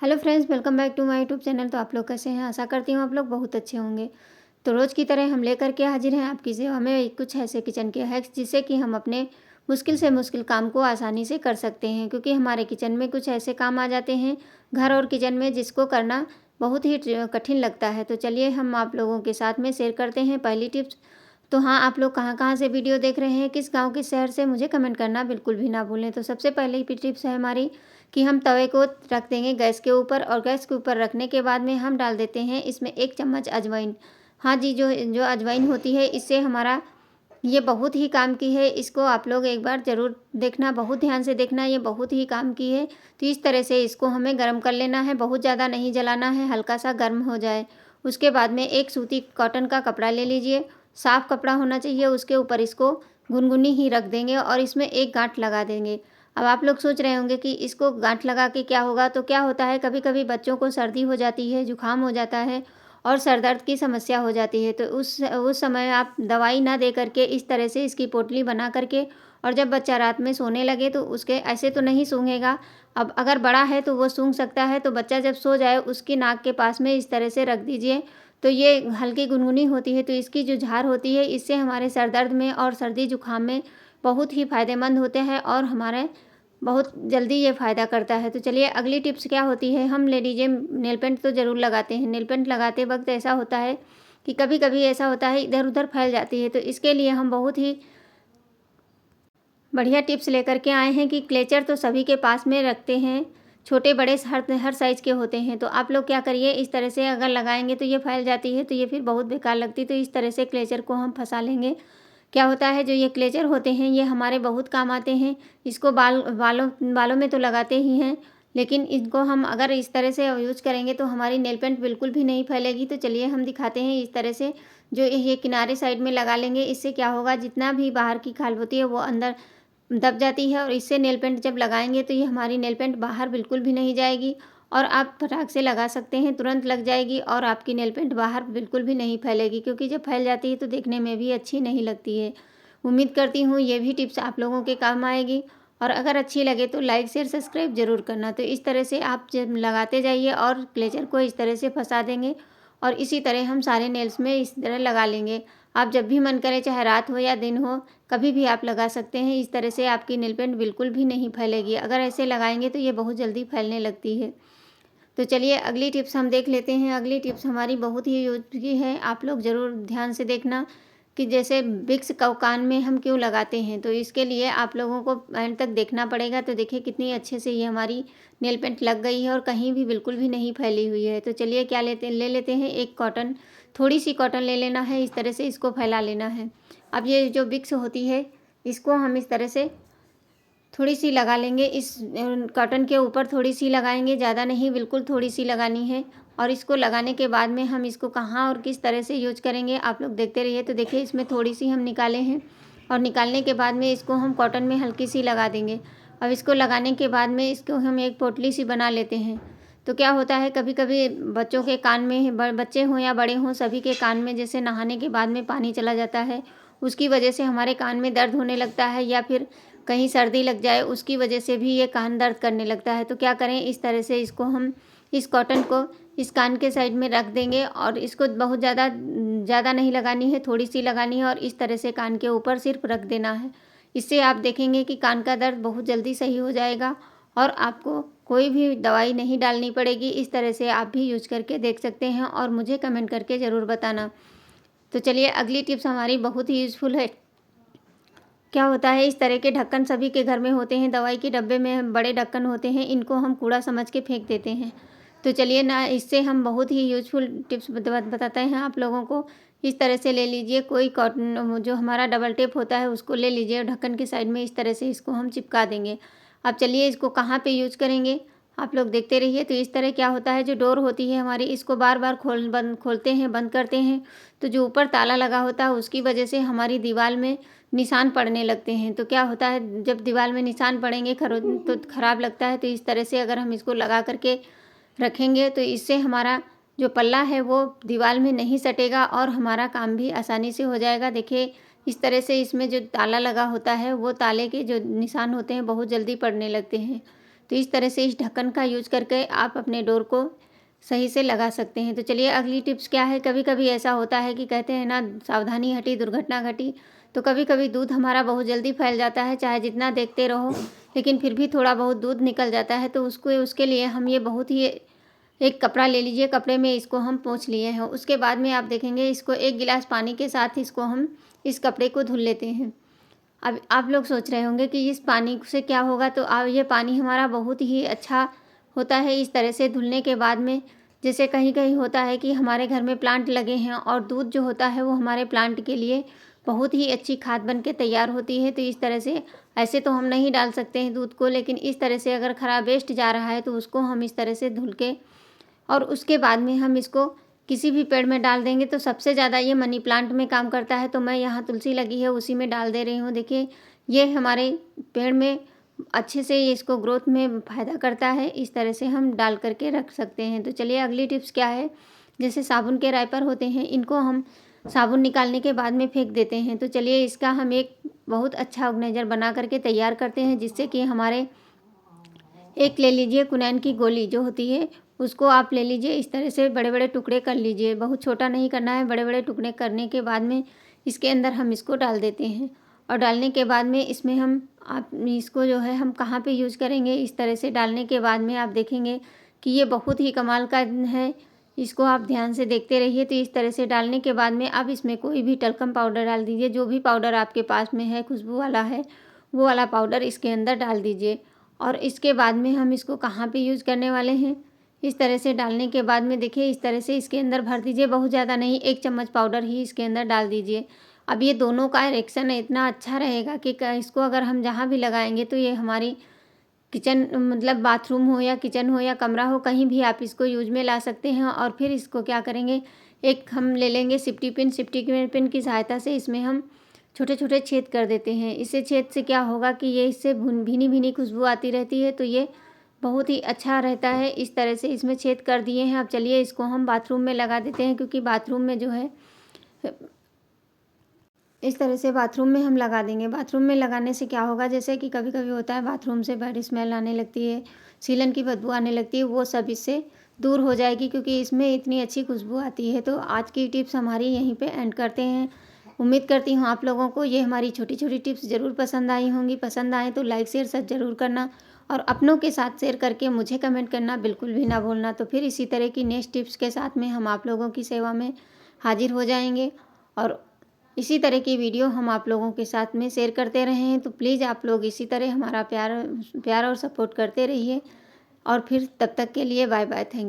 Hello friends, welcome back to my YouTube channel. तो आप लोग कैसे हैं? आशा करती हूँ आप लोग बहुत अच्छे होंगे। तो रोज़ की तरह हम लेकर के हाजिर हैं आपकी सेवा में कुछ ऐसे किचन के हैक्स जिससे कि हम अपने मुश्किल से मुश्किल काम को आसानी से कर सकते हैं, क्योंकि हमारे किचन में कुछ ऐसे काम आ जाते हैं घर और किचन में जिसको करना बहुत ही कठिन लगता है। तो चलिए हम आप लोगों के साथ में शेयर करते हैं पहली टिप्स। तो हाँ, आप लोग कहाँ कहाँ से वीडियो देख रहे हैं, किस गांव किस शहर से, मुझे कमेंट करना बिल्कुल भी ना भूलें। तो सबसे पहले की टिप्स है हमारी कि हम तवे को रख देंगे गैस के ऊपर, और गैस के ऊपर रखने के बाद में हम डाल देते हैं इसमें 1 चम्मच अजवाइन। हाँ जी, जो जो अजवाइन होती है इससे हमारा ये बहुत ही काम की है। इसको आप लोग एक बार ज़रूर देखना, बहुत ध्यान से देखना, ये बहुत ही काम की है। तो इस तरह से इसको हमें गर्म कर लेना है, बहुत ज़्यादा नहीं जलाना है, हल्का सा गर्म हो जाए। उसके बाद में एक सूती कॉटन का कपड़ा ले लीजिए, साफ़ कपड़ा होना चाहिए। उसके ऊपर इसको गुनगुनी ही रख देंगे और इसमें एक गांठ लगा देंगे। अब आप लोग सोच रहे होंगे कि इसको गांठ लगा के क्या होगा? तो क्या होता है, कभी कभी बच्चों को सर्दी हो जाती है, जुकाम हो जाता है और सर दर्द की समस्या हो जाती है। तो उस समय आप दवाई ना दे करके इस तरह से इसकी पोटली बना करके, और जब बच्चा रात में सोने लगे तो उसके ऐसे तो नहीं सूंघेगा। अब अगर बड़ा है तो वो सूंघ सकता है, तो बच्चा जब सो जाए उसकी नाक के पास में इस तरह से रख दीजिए। तो ये हल्की गुनगुनी होती है, तो इसकी जो झार होती है इससे हमारे सर दर्द में और सर्दी जुकाम में बहुत ही फ़ायदेमंद होते हैं और हमारे बहुत जल्दी ये फ़ायदा करता है। तो चलिए अगली टिप्स क्या होती है, हम ले लीजिए नेल पेंट तो ज़रूर लगाते हैं। नेल पेंट लगाते वक्त ऐसा होता है कि कभी कभी ऐसा होता है इधर उधर फैल जाती है। तो इसके लिए हम बहुत ही बढ़िया टिप्स लेकर के आए हैं कि क्लेचर तो सभी के पास में रखते हैं, छोटे बड़े हर साइज़ के होते हैं। तो आप लोग क्या करिए, इस तरह से अगर लगाएंगे तो ये फैल जाती है, तो ये फिर बहुत बेकार लगती है। तो इस तरह से क्लेचर को हम फंसा लेंगे। क्या होता है, जो ये क्लेचर होते हैं ये हमारे बहुत काम आते हैं। इसको बालों बालों में तो लगाते ही हैं, लेकिन इनको हम अगर इस तरह से यूज करेंगे तो हमारी नेल पेंट बिल्कुल भी नहीं फैलेगी। तो चलिए हम दिखाते हैं इस तरह से, जो ये किनारे साइड में लगा लेंगे। इससे क्या होगा, जितना भी बाहर की खाल होती है वो अंदर दब जाती है, और इससे नेल पेंट जब लगाएंगे तो ये हमारी नेल पेंट बाहर बिल्कुल भी नहीं जाएगी, और आप फटाक से लगा सकते हैं, तुरंत लग जाएगी और आपकी नेल पेंट बाहर बिल्कुल भी नहीं फैलेगी, क्योंकि जब फैल जाती है तो देखने में भी अच्छी नहीं लगती है। उम्मीद करती हूँ ये भी टिप्स आप लोगों के काम आएगी, और अगर अच्छी लगे तो लाइक शेयर सब्सक्राइब ज़रूर करना। तो इस तरह से आप जब लगाते जाइए और क्लेचर को इस तरह से फंसा देंगे, और इसी तरह हम सारे नेल्स में इस तरह लगा लेंगे। आप जब भी मन करे, चाहे रात हो या दिन हो, कभी भी आप लगा सकते हैं। इस तरह से आपकी नेल पेंट बिल्कुल भी नहीं फैलेगी। अगर ऐसे लगाएंगे तो ये बहुत जल्दी फैलने लगती है। तो चलिए अगली टिप्स हम देख लेते हैं। अगली टिप्स हमारी बहुत ही यूज की है, आप लोग ज़रूर ध्यान से देखना कि जैसे विक्स कान में हम क्यों लगाते हैं। तो इसके लिए आप लोगों को एंड तक देखना पड़ेगा। तो देखिए कितनी अच्छे से ये हमारी नेल पेंट लग गई है और कहीं भी बिल्कुल भी नहीं फैली हुई है। तो चलिए क्या ले लेते हैं एक कॉटन, थोड़ी सी कॉटन ले लेना है, इस तरह से इसको फैला लेना है। अब ये जो विक्स होती है इसको हम इस तरह से थोड़ी सी लगा लेंगे, इस कॉटन के ऊपर थोड़ी सी लगाएंगे, ज़्यादा नहीं, बिल्कुल थोड़ी सी लगानी है। और इसको लगाने के बाद में हम इसको कहाँ और किस तरह से यूज करेंगे आप लोग देखते रहिए। तो देखिए इसमें थोड़ी सी हम निकाले हैं, और निकालने के बाद में इसको हम कॉटन में हल्की सी लगा देंगे। अब इसको लगाने के बाद में इसको हम एक पोटली सी बना लेते हैं। तो क्या होता है, कभी कभी बच्चों के कान में, बच्चे हों या बड़े हों, सभी के कान में जैसे नहाने के बाद में पानी चला जाता है, उसकी वजह से हमारे कान में दर्द होने लगता है, या फिर कहीं सर्दी लग जाए उसकी वजह से भी ये कान दर्द करने लगता है। तो क्या करें, इस तरह से इसको हम इस कॉटन को इस कान के साइड में रख देंगे, और इसको बहुत ज़्यादा नहीं लगानी है, थोड़ी सी लगानी है, और इस तरह से कान के ऊपर सिर्फ रख देना है। इससे आप देखेंगे कि कान का दर्द बहुत जल्दी सही हो जाएगा, और आपको कोई भी दवाई नहीं डालनी पड़ेगी। इस तरह से आप भी यूज करके देख सकते हैं और मुझे कमेंट करके ज़रूर बताना। तो चलिए अगली टिप्स हमारी बहुत ही यूज़फुल है। क्या होता है, इस तरह के ढक्कन सभी के घर में होते हैं, दवाई के डब्बे में बड़े ढक्कन होते हैं, इनको हम कूड़ा समझ के फेंक देते हैं। तो चलिए ना, इससे हम बहुत ही यूजफुल टिप्स बताते हैं आप लोगों को। इस तरह से ले लीजिए कोई कॉटन, जो हमारा डबल टेप होता है उसको ले लीजिए, ढक्कन की साइड में इस तरह से इसको हम चिपका देंगे। अब चलिए इसको कहाँ पे यूज करेंगे, आप लोग देखते रहिए। तो इस तरह क्या होता है, जो डोर होती है हमारी, इसको बार बार खोलते हैं, बंद करते हैं, तो जो ऊपर ताला लगा होता है उसकी वजह से हमारी दीवार में निशान पड़ने लगते हैं। तो क्या होता है, जब दीवार में निशान पड़ेंगे तो ख़राब लगता है। तो इस तरह से अगर हम इसको लगा करके रखेंगे तो इससे हमारा जो पल्ला है वो दीवार में नहीं सटेगा, और हमारा काम भी आसानी से हो जाएगा। देखिए इस तरह से इसमें जो ताला लगा होता है वो ताले के जो निशान होते हैं बहुत जल्दी पड़ने लगते हैं। तो इस तरह से इस ढक्कन का यूज करके आप अपने डोर को सही से लगा सकते हैं। तो चलिए अगली टिप्स क्या है, कभी कभी ऐसा होता है कि कहते हैं ना, सावधानी हटी दुर्घटना घटी। तो कभी कभी दूध हमारा बहुत जल्दी फैल जाता है, चाहे जितना देखते रहो लेकिन फिर भी थोड़ा बहुत दूध निकल जाता है। तो उसके लिए हम ये बहुत ही, एक कपड़ा ले लीजिए, कपड़े में इसको हम पोंछ लिए हैं। उसके बाद में आप देखेंगे इसको 1 गिलास पानी के साथ इसको हम इस कपड़े को धुल लेते हैं। अब आप लोग सोच रहे होंगे कि इस पानी से क्या होगा, तो ये पानी हमारा बहुत ही अच्छा होता है इस तरह से धुलने के बाद में। जैसे कहीं कहीं होता है कि हमारे घर में प्लांट लगे हैं और दूध जो होता है वो हमारे प्लांट के लिए बहुत ही अच्छी खाद बन के तैयार होती है। तो इस तरह से, ऐसे तो हम नहीं डाल सकते हैं दूध को, लेकिन इस तरह से अगर खराब वेस्ट जा रहा है तो उसको हम इस तरह से धुल के और उसके बाद में हम इसको किसी भी पेड़ में डाल देंगे। तो सबसे ज़्यादा ये मनी प्लांट में काम करता है। तो मैं यहाँ तुलसी लगी है उसी में डाल दे रही हूँ। देखिए ये हमारे पेड़ में अच्छे से ये इसको ग्रोथ में फ़ायदा करता है। इस तरह से हम डाल करके रख सकते हैं। तो चलिए अगली टिप्स क्या है, जैसे साबुन के रैपर होते हैं, इनको हम साबुन निकालने के बाद में फेंक देते हैं। तो चलिए इसका हम एक बहुत अच्छा ऑर्गेनाइजर बना करके तैयार करते हैं, जिससे कि हमारे, एक ले लीजिए कुनैन की गोली जो होती है, उसको आप ले लीजिए, इस तरह से बड़े बड़े टुकड़े कर लीजिए। बहुत छोटा नहीं करना है, बड़े बड़े टुकड़े करने के बाद में इसके अंदर हम इसको डाल देते हैं। और डालने के बाद में इसमें हम, आप इसको जो है हम कहाँ पे यूज़ करेंगे, इस तरह से डालने के बाद में आप देखेंगे कि ये बहुत ही कमाल का है। इसको आप ध्यान से देखते रहिए। तो इस तरह से डालने के बाद में आप इसमें कोई भी टल्कम पाउडर डाल दीजिए, जो भी पाउडर आपके पास में है खुशबू वाला है, वो वाला पाउडर इसके अंदर डाल दीजिए। और इसके बाद में हम इसको कहाँ पे यूज़ करने वाले हैं, इस तरह से डालने के बाद में देखिए इस तरह से इसके अंदर भर दीजिए। बहुत ज़्यादा नहीं, 1 चम्मच पाउडर ही इसके अंदर डाल दीजिए। अब ये दोनों का रिएक्शन इतना अच्छा रहेगा कि इसको अगर हम जहाँ भी लगाएंगे तो ये हमारी किचन, मतलब बाथरूम हो या किचन हो या कमरा हो, कहीं भी आप इसको यूज में ला सकते हैं। और फिर इसको क्या करेंगे, एक हम ले लेंगे सिफ्टी पिन, सिफ्टी पिन की सहायता से इसमें हम छोटे छोटे छेद कर देते हैं। इससे छेद से क्या होगा कि ये इससे भीनी भीनी खुशबू आती रहती है। तो ये बहुत ही अच्छा रहता है। इस तरह से इसमें छेद कर दिए हैं। अब चलिए इसको हम बाथरूम में लगा देते हैं, क्योंकि बाथरूम में जो है, इस तरह से बाथरूम में हम लगा देंगे। बाथरूम में लगाने से क्या होगा, जैसे कि कभी कभी होता है बाथरूम से बैड स्मेल आने लगती है, सीलन की बदबू आने लगती है, वो सब इससे दूर हो जाएगी, क्योंकि इसमें इतनी अच्छी खुशबू आती है। तो आज की टिप्स हमारी यहीं पे एंड करते हैं। उम्मीद करती हूँ आप लोगों को ये हमारी छोटी छोटी टिप्स ज़रूर पसंद आई होंगी। पसंद आए तो लाइक शेयर सब ज़रूर करना, और अपनों के साथ शेयर करके मुझे कमेंट करना बिल्कुल भी ना भूलना। तो फिर इसी तरह की नेक्स्ट टिप्स के साथ में हम आप लोगों की सेवा में हाजिर हो जाएंगे, और इसी तरह की वीडियो हम आप लोगों के साथ में शेयर करते रहे हैं। तो प्लीज़ आप लोग इसी तरह हमारा प्यार और सपोर्ट करते रहिए। और फिर तब तक के लिए बाय बाय, थैंक्स।